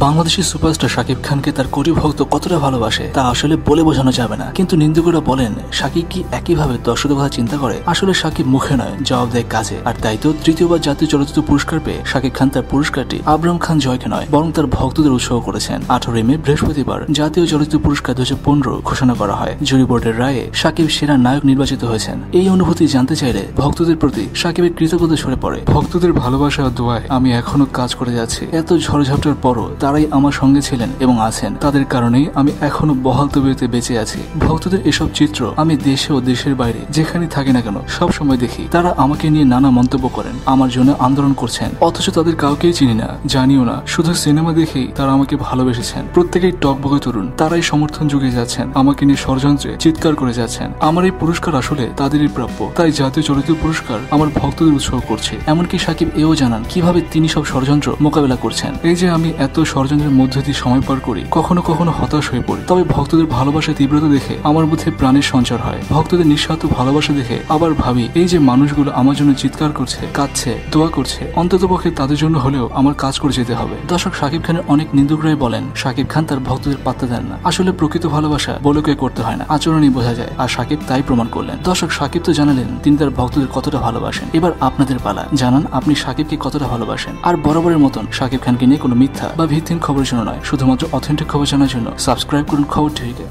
Bangladeshi superstar Shakib খানকে তার কোটি ভক্ত কতটা ভালোবাসে তা আসলে বলে বোঝানো যাবে না, কিন্তু নিন্দুকরা বলেন শাকিব কি একইভাবে দর্শকদের কথা চিন্তা করে? আসলে শাকিব মুখে নয়, জবাব দেয় কাজে। আর তাই তো তৃতীয়বার জাতীয় চলচ্চিত্র পুরস্কার পেয়ে শাকিব খান তার পুরস্কারটি আবরাম খান জয়কে নয় বরং তার ভক্তদের উৎসর্গ করেছেন। 18 মে বৃহস্পতিবার জাতীয় চলচ্চিত্র পুরস্কার 2015 ঘোষণা করা হয়। জুরি বোর্ডের রায়ে শাকিব সেরা নায়ক নির্বাচিত হয়েছেন। এই অনুভূতি জানতে চাইলে ভক্তদের প্রতি শাকিবের কৃতজ্ঞতা ঝরে পড়ে। ভক্তদের ভালোবাসা ও দোয়ায় আমি এখনো কাজ করে যাচ্ছি। এত ঝড়ঝাপটার পরও তারাই আমার সঙ্গে ছিলেন এবং আছেন। তাদের কারণেই আমি এখনো বহাল তবিয়তে বেঁচে আছি। ভক্তদের এসব চিত্র আমি দেশে ও দেশের বাইরে যেখানে থাকি না কেন সব সময় দেখি। তারা আমাকে নিয়ে নানা মন্তব্য করেন, আমার জন্য আন্দোলন করছেন, অথচ তাদের কাউকেই চিনি না, জানিও না। শুধু সিনেমা দেখেই তারা আমাকে ভালোবেসেছেন। প্রত্যেকেই টকবগে তরুণ, তারাই সমর্থন যুগিয়ে যাচ্ছেন, আমাকে নিয়ে ষড়যন্ত্রে চিৎকার করে যাচ্ছেন। আমার এই পুরস্কার আসলে তাদেরই প্রাপ্য। তাই জাতীয় চলচ্চিত্র পুরস্কার আমার ভক্তদের উৎসর্গ করছে। এমনকি শাকিব এও জানান কিভাবে তিনি সব ষড়যন্ত্র মোকাবেলা করছেন। এই যে আমি এত ষড়যন্ত্রের মধ্যে দিয়ে সময় পার করি, কখনো কখনো হতাশ হয়ে পড়ি, তবে ভক্তদের ভালোবাসার তীব্রতা দেখে আমার মধ্যে প্রাণের সঞ্চার হয়। ভক্তদের নিঃস্বার্থ ভালোবাসা দেখে আবার ভাবি এই যে মানুষগুলো আমার জন্য চিৎকার করছে, কাঁদছে, দোয়া করছে, অন্ততপক্ষে তাদের জন্য হলেও আমার কাজ করে যেতে হবে। দর্শক শাকিব খানের অনেক নিন্দুকরাই বলেন শাকিব খান তার ভক্তদের পাত্তা দেন না। আসলে প্রকৃত ভালোবাসা বলকে করতে হয় না, আচরণই বোঝা যায়। আর শাকিব তাই প্রমাণ করলেন। দর্শক শাকিব তো জানালেন তিনি তার ভক্তদের কতটা ভালোবাসেন। এবার আপনাদের পালা, জানান আপনি শাকিবকে কতটা ভালোবাসেন। আর বরাবরের মতন শাকিব খানকে নিয়ে কোনো মিথ্যা বা ভিত্তিহীন খবরের জন্য নয়, শুধুমাত্র অথেন্টিক খবর জানার জন্য সাবস্ক্রাইব করুন খবর টিভিকে।